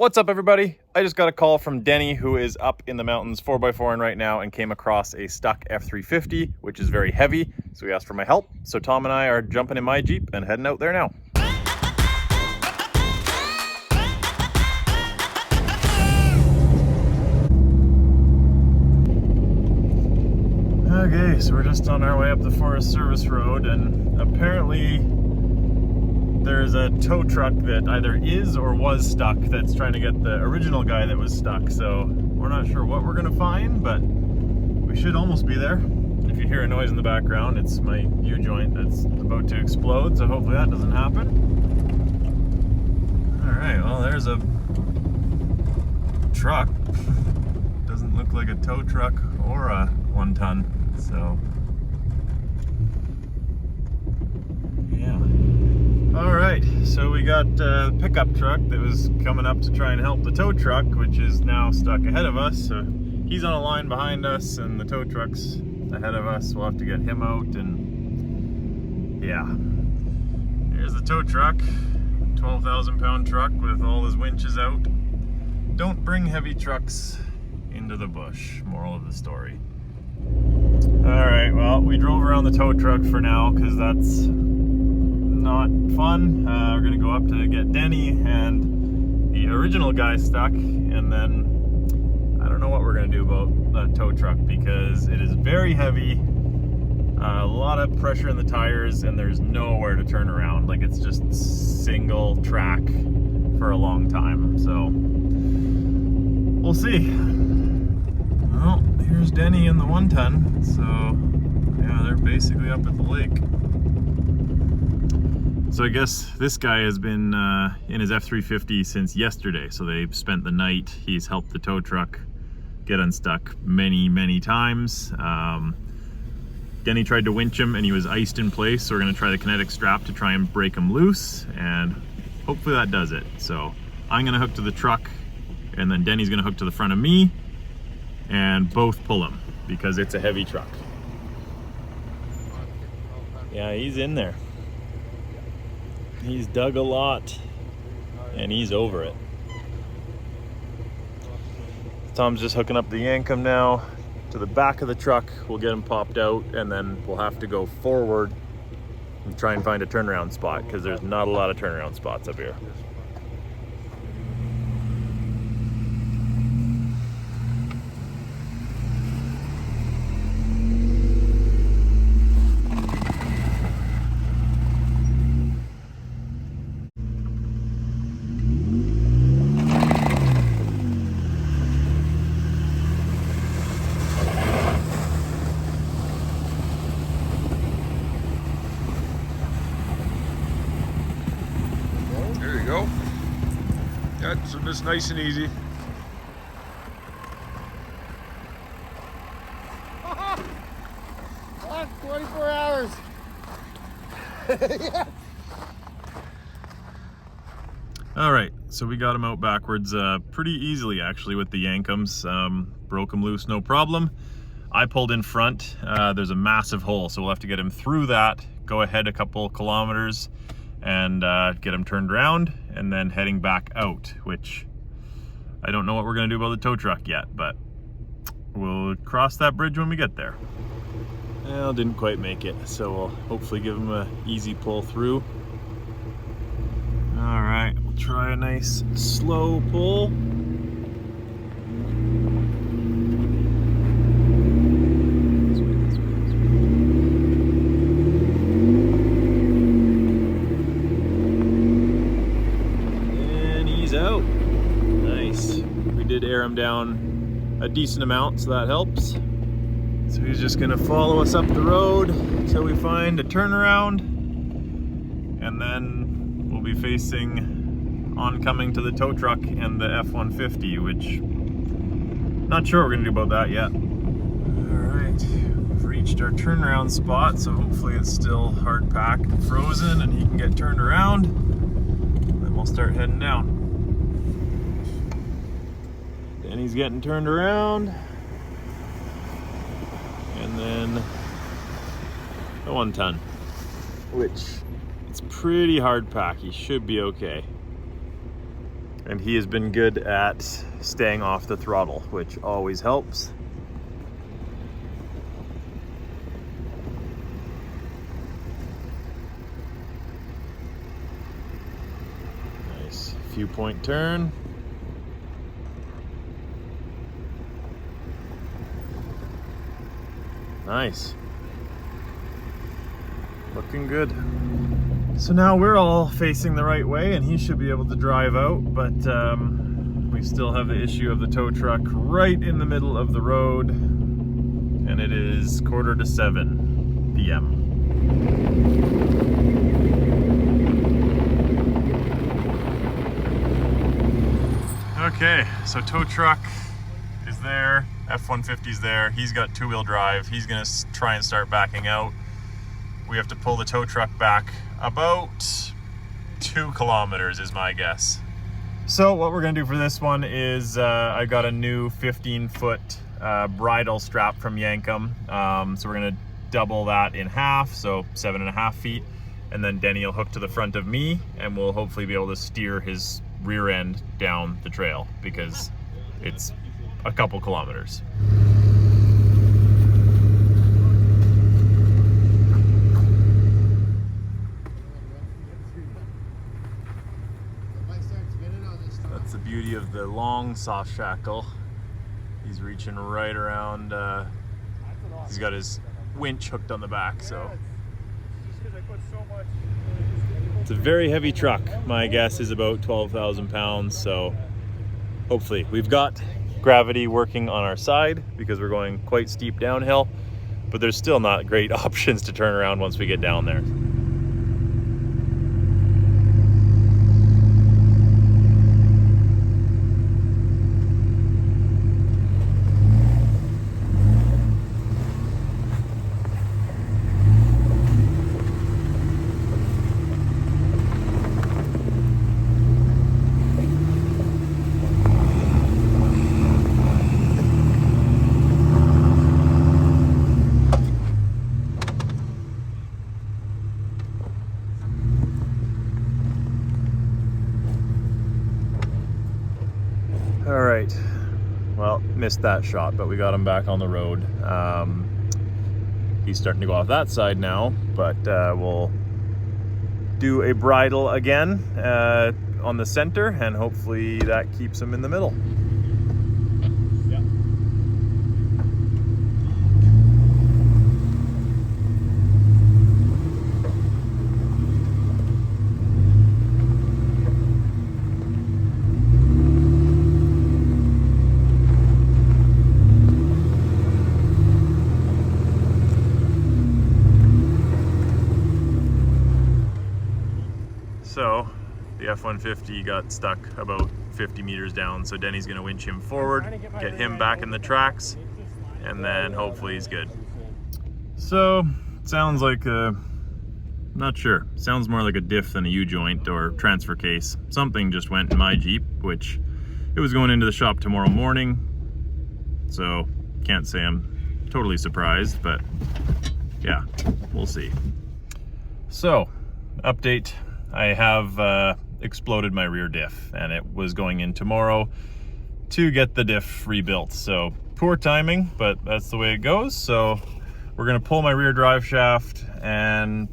What's up, everybody? I just got a call from Denny, who is up in the mountains 4x4ing right now and came across a stuck F350, which is very heavy, so he asked for my help. So Tom and I are jumping in my Jeep and heading out there now. Okay, so we're just on our way up the Forest Service Road, and apparently there's a tow truck that either is or was stuck that's trying to get the original guy that was stuck. So we're not sure what we're gonna find, but we should almost be there. If you hear a noise in the background, it's my U-joint that's about to explode, so hopefully that doesn't happen. All right, well, there's a truck. Doesn't look like a tow truck or a 1-ton, so yeah. All right, so we got a pickup truck that was coming up to try and help the tow truck, which is now stuck ahead of us. So he's on a line behind us and the tow truck's ahead of us. We'll have to get him out, and yeah. Here's the tow truck, 12,000-pound truck with all his winches out. Don't bring heavy trucks into the bush, moral of the story. All right, well, we drove around the tow truck for now because that's not fun. We're gonna go up to get Denny and the original guy stuck, and then I don't know what we're gonna do about that tow truck because it is very heavy, a lot of pressure in the tires, and there's nowhere to turn around. Like, it's just single track for a long time, so we'll see. Well, here's Denny in the 1-ton, so yeah, they're basically up at the lake. So I guess this guy has been in his F350 since yesterday. So they've spent the night. He's helped the tow truck get unstuck many times. Denny tried to winch him and he was iced in place. So we're gonna try the kinetic strap to try and break him loose, and hopefully that does it. So I'm gonna hook to the truck, and then Denny's gonna hook to the front of me, and both pull him because it's a heavy truck. Yeah, he's in there. He's dug a lot, and he's over it. Tom's just hooking up the Yankum now to the back of the truck. We'll get him popped out, and then we'll have to go forward and try and find a turnaround spot because there's not a lot of turnaround spots up here. Go. Yeah, so it's nice and easy. On 24 hours. Yeah. All right, so we got him out backwards pretty easily actually with the Yankums. Broke him loose, no problem. I pulled in front. There's a massive hole, so we'll have to get him through that, go ahead a couple kilometers, and get him turned around, and then heading back out, which I don't know what we're gonna do about the tow truck yet, but we'll cross that bridge when we get there. Well, didn't quite make it, so we'll hopefully give him an easy pull through. All right, we'll try a nice slow pull. Out. Nice. We did air him down a decent amount, so that helps. So he's just gonna follow us up the road until we find a turnaround, and then we'll be facing oncoming to the tow truck and the F-150, which not sure what we're gonna do about that yet. All right, we've reached our turnaround spot, so hopefully it's still hard packed and frozen and he can get turned around, and then we'll start heading down. And he's getting turned around, and then a 1-ton, which it's pretty hard pack. He should be okay. And he has been good at staying off the throttle, which always helps. Nice few point turn. Nice. Looking good. So now we're all facing the right way and he should be able to drive out, but we still have the issue of the tow truck right in the middle of the road, and it is 6:45 p.m. Okay, so tow truck is there, F-150 is there, he's got two-wheel drive, he's gonna try and start backing out. We have to pull the tow truck back about 2 kilometers is my guess. So what we're gonna do for this one is I got a new 15-foot bridle strap from Yankum. So we're gonna double that in half, so 7.5 feet. And then Denny will hook to the front of me and we'll hopefully be able to steer his rear end down the trail because it's a couple kilometers. That's the beauty of the long soft shackle. He's reaching right around, he's got his winch hooked on the back, so. It's a very heavy truck. My guess is about 12,000 pounds, so hopefully. We've got gravity working on our side because we're going quite steep downhill, but there's still not great options to turn around once we get down there. All right, well, missed that shot, but we got him back on the road. He's starting to go off that side now, but we'll do a bridle again on the center, and hopefully that keeps him in the middle. So the F-150 got stuck about 50 meters down, so Denny's gonna winch him forward, get him back in the tracks, and then hopefully he's good. So sounds like not sure, sounds more like a diff than a U-joint or transfer case. Something just went in my Jeep, which it was going into the shop tomorrow morning, so can't say I'm totally surprised, but yeah, we'll see. So update, I have exploded my rear diff, and it was going in tomorrow to get the diff rebuilt. So poor timing, but that's the way it goes. So we're gonna pull my rear drive shaft and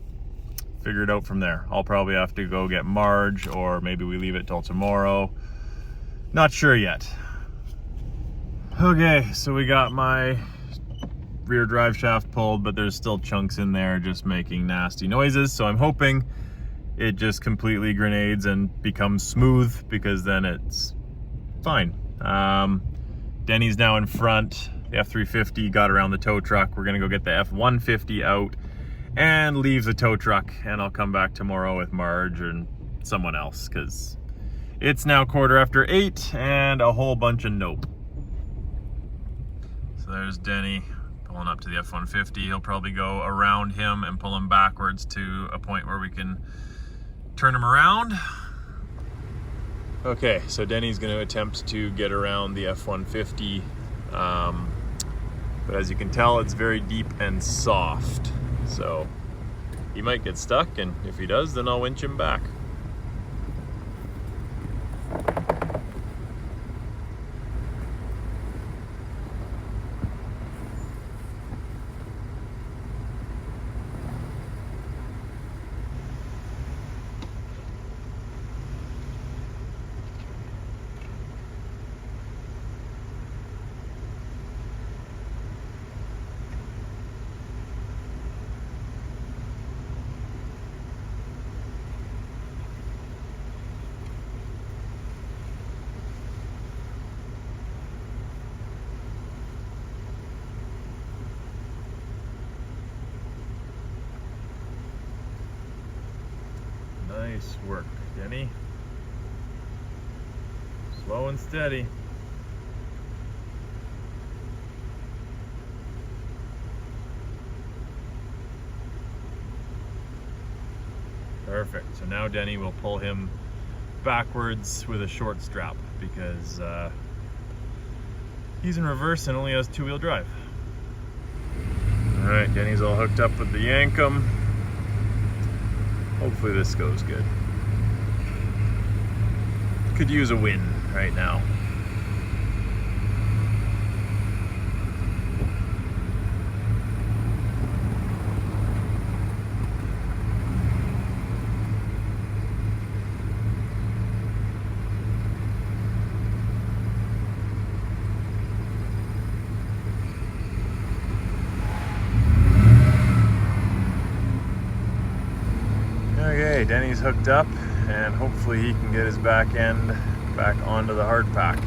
figure it out from there. I'll probably have to go get Marge, or maybe we leave it till tomorrow. Not sure yet. Okay, so we got my rear drive shaft pulled, but there's still chunks in there just making nasty noises. So I'm hoping it just completely grenades and becomes smooth, because then it's fine. Denny's now in front. The F350 got around the tow truck. We're gonna go get the F150 out and leave the tow truck, and I'll come back tomorrow with Marge and someone else, because it's now 8:15 and a whole bunch of nope. So there's Denny pulling up to the F-150. He'll probably go around him and pull him backwards to a point where we can turn him around. Okay, so Denny's going to attempt to get around the F-150, but as you can tell, it's very deep and soft, so he might get stuck, and if he does, then I'll winch him back. Nice work, Denny. Slow and steady. Perfect. So now Denny will pull him backwards with a short strap because he's in reverse and only has two-wheel drive. All right, Denny's all hooked up with the Yankum. Hopefully this goes good. Could use a win right now. Okay, Denny's hooked up and hopefully he can get his back end back onto the hard pack.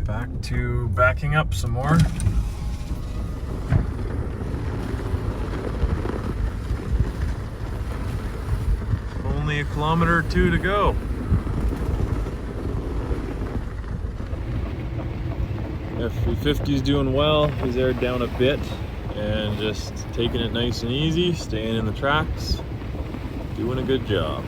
Back to backing up some more. Only a kilometer or two to go. F350 is doing well. He's aired down a bit and just taking it nice and easy, staying in the tracks, doing a good job.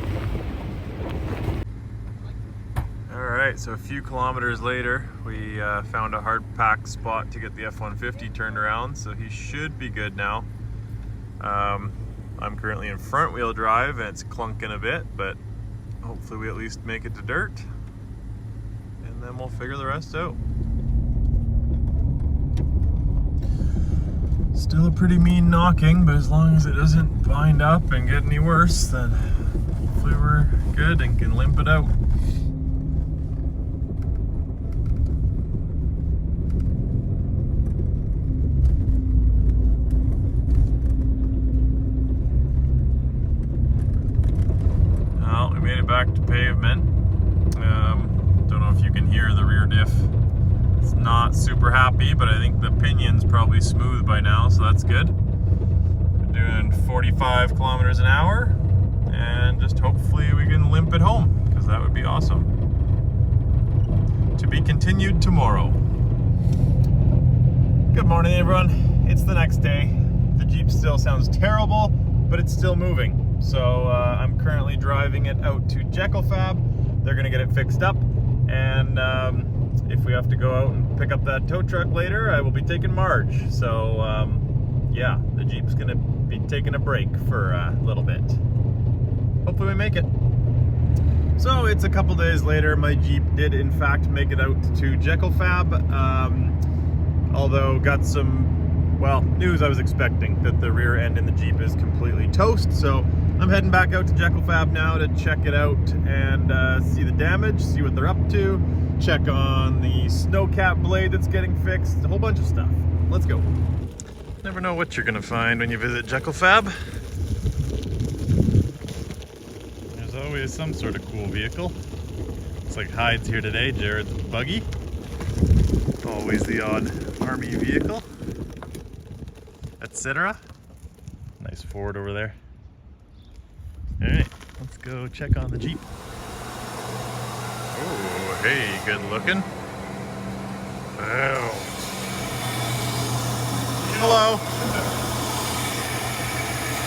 Alright, so a few kilometers later, we found a hard pack spot to get the F-150 turned around, so he should be good now. I'm currently in front wheel drive and it's clunking a bit, but hopefully we at least make it to dirt, and then we'll figure the rest out. Still a pretty mean knocking, but as long as it doesn't bind up and get any worse, then hopefully we're good and can limp it out. Back to pavement. Don't know if you can hear the rear diff. It's not super happy, but I think the pinion's probably smooth by now, so that's good. We're doing 45 kilometers an hour, and just hopefully we can limp it home, because that would be awesome. To be continued tomorrow. Good morning, everyone. It's the next day. The Jeep still sounds terrible, but it's still moving. So I'm currently driving it out to Jekyll-Fab. They're gonna get it fixed up, and if we have to go out and pick up that tow truck later, I will be taking Marge. So yeah, the Jeep's gonna be taking a break for a little bit. Hopefully we make it. So it's a couple days later. My Jeep did in fact make it out to Jekyll-Fab, although got some, well, news I was expecting, that the rear end in the Jeep is completely toast. So I'm heading back out to Jekyll-Fab now to check it out and see the damage, see what they're up to, check on the snow cap blade that's getting fixed, a whole bunch of stuff. Let's go. Never know what you're gonna find when you visit Jekyll-Fab. There's always some sort of cool vehicle. Looks like Hyde's here today, Jared's buggy. Always the odd army vehicle, etc. Nice Ford over there. All right, let's go check on the Jeep. Oh, hey, good looking. Oh. Hello.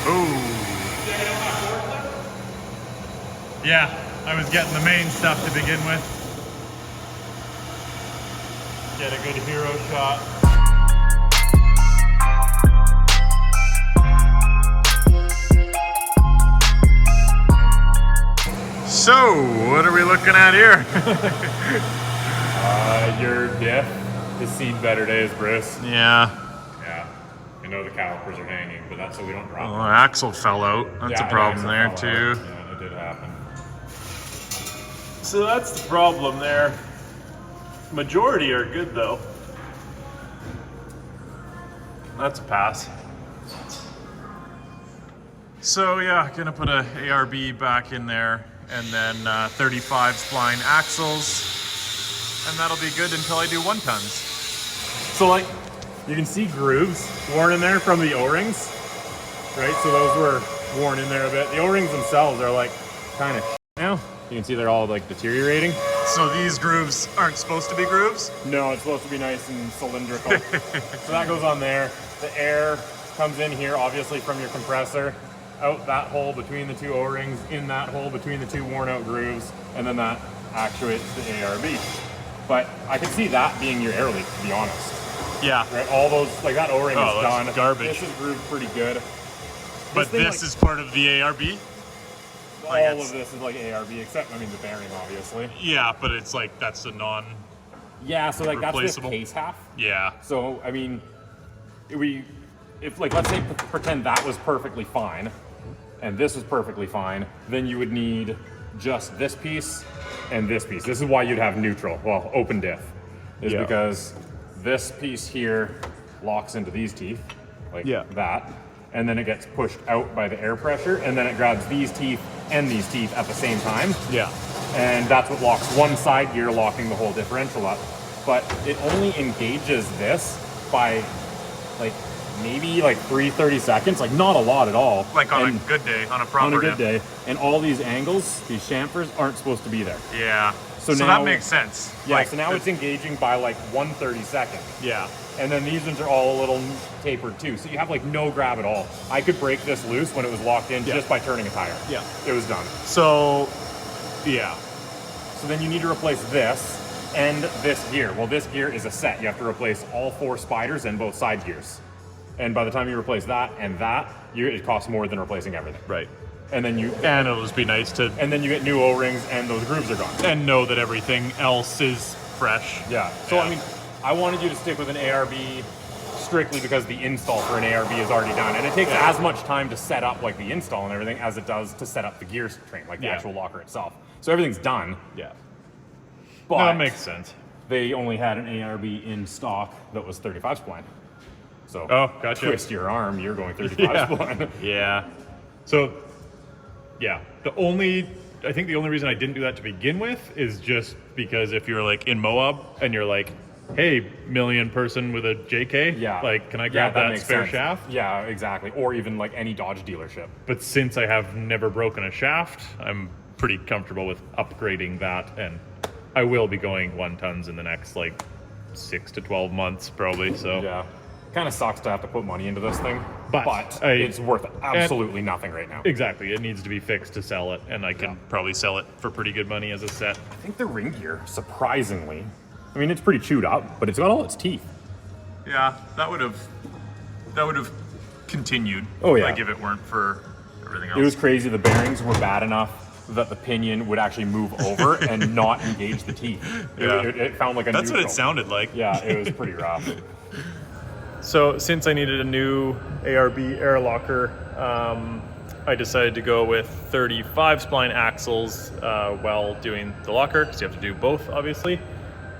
Oh. Yeah, I was getting the main stuff to begin with. Get a good hero shot. So, what are we looking at here? Your diff. has seen better days, Bruce. Yeah. Yeah. I know the calipers are hanging, but that's so we don't drop Well, them. the axle fell out. That's Yeah, a an problem axle there fell too. out. Yeah, it did happen. So that's the problem there. Majority are good though. That's a pass. So yeah, gonna put a ARB back in there, and then 35 spline axles, and that'll be good until I do 1 tons. So like, you can see grooves worn in there from the O-rings, right? So those were worn in there a bit. The O-rings themselves are like kind of now. You can see they're all like deteriorating. So these grooves aren't supposed to be grooves? No, it's supposed to be nice and cylindrical. So that goes on there. The air comes in here, obviously from your compressor, out that hole between the 2 O-rings, in that hole between the 2 worn out grooves, and then that actuates the ARB. But I can see that being your air leak, to be honest. Yeah. Right, all those, like that O-ring Oh, is that's done. garbage. This is grooved pretty good. But thing, this is part of the ARB? all like of this is like ARB, except, I mean, the bearing, obviously. Yeah, but it's like, that's a non... Yeah, so like that's this Replaceable. case half. Yeah. So, I mean, if like, let's say pretend that was perfectly fine, and this was perfectly fine, then you would need just this piece and this piece. This is why you'd have neutral, well, open diff, is Yeah. because this piece here locks into these teeth, like Yeah. that, and then it gets pushed out by the air pressure, and then it grabs these teeth and these teeth at the same time. Yeah. And that's what locks one side gear, locking the whole differential up. But it only engages this by like maybe like 30 seconds, like not a lot at all. Like on And a good day, on a proper on a good day. day. And all these angles, these chamfers, aren't supposed to be there. Yeah. So So now- that makes sense. Yeah, Like, so now it's engaging by like 1/32. Yeah. And then these ones are all a little tapered too. So you have like no grab at all. I could break this loose when it was locked in just by turning a tire. Yeah. It was done. So, yeah. So then you need to replace this and this gear. Well, this gear is a set. You have to replace all 4 spiders and both side gears. And by the time you replace that and that, it costs more than replacing everything. Right. And then And it'll just be nice to and then you get new O-rings and those grooves are gone. and know that everything else is fresh. Yeah. So Yeah. I mean, I wanted you to stick with an ARB strictly because the install for an ARB is already done, and it takes as much time to set up like the install and everything as it does to set up the gear train, like the Yeah. actual locker itself. So everything's done. Yeah. But No, that makes sense. they only had an ARB in stock that was 35 spline. So Oh, gotcha. twist your arm, you're going 35 spline. Yeah. So, yeah. I think the only reason I didn't do that to begin with is just because if you're like in Moab and you're like, hey, million person with a JK, Yeah. like, can I grab that makes spare sense. shaft? Yeah, exactly. Or even like any Dodge dealership. But since I have never broken a shaft, I'm pretty comfortable with upgrading that, and I will be going 1 tons in the next like 6 to 12 months probably. So Yeah. Kind of sucks to have to put money into this thing, But it's worth absolutely nothing right now. exactly, it needs to be fixed to sell it, and I can probably sell it for pretty good money as a set. I think the ring gear, surprisingly, I mean, it's pretty chewed up, but it's got all its teeth. Yeah, that would have continued. Oh, yeah. Like if it weren't for everything else. It was crazy. The bearings were bad enough that the pinion would actually move over and not engage the teeth. Yeah. It found like a That's what neutral. it sounded like. Yeah, it was pretty rough. So since I needed a new ARB air locker, I decided to go with 35 spline axles while doing the locker, because you have to do both, obviously.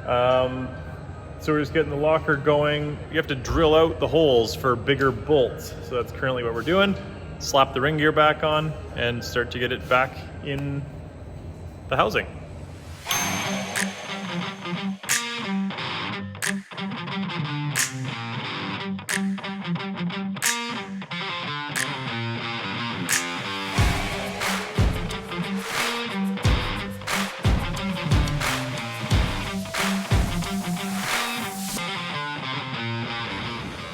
So we're just getting the locker going. You have to drill out the holes for bigger bolts. So that's currently what we're doing. Slap the ring gear back on and start to get it back in the housing.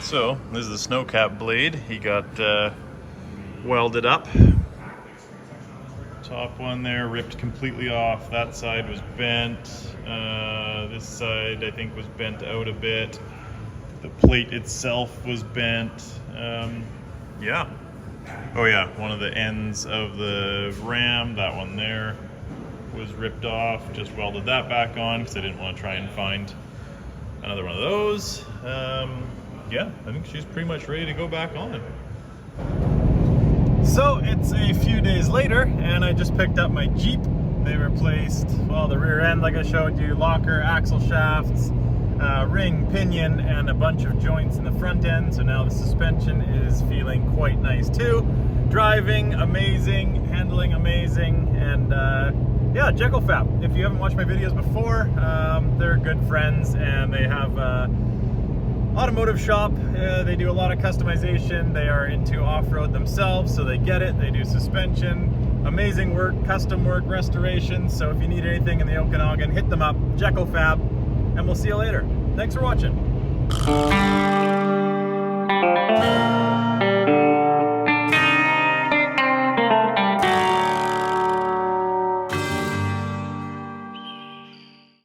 So this is the snow cap blade. He got welded up. Top one there ripped completely off. That side was bent. This side I think was bent out a bit. The plate itself was bent. Yeah. Oh yeah, one of the ends of the ram, that one there, was ripped off. Just welded that back on because I didn't want to try and find another one of those. Yeah, I think she's pretty much ready to go back on. So it's a few days later, and I just picked up my Jeep. They replaced, well, the rear end like I showed you, locker, axle shafts, ring, pinion, and a bunch of joints in the front end. So now the suspension is feeling quite nice too. Driving amazing, handling amazing, and yeah, Jekyll-Fab. If you haven't watched my videos before, they're good friends, and they have automotive shop. They do a lot of customization. They are into off-road themselves, so they get it. They do suspension, amazing work, custom work, restoration. So if you need anything in the Okanagan, hit them up, Jekyll-Fab, and we'll see you later. Thanks for watching.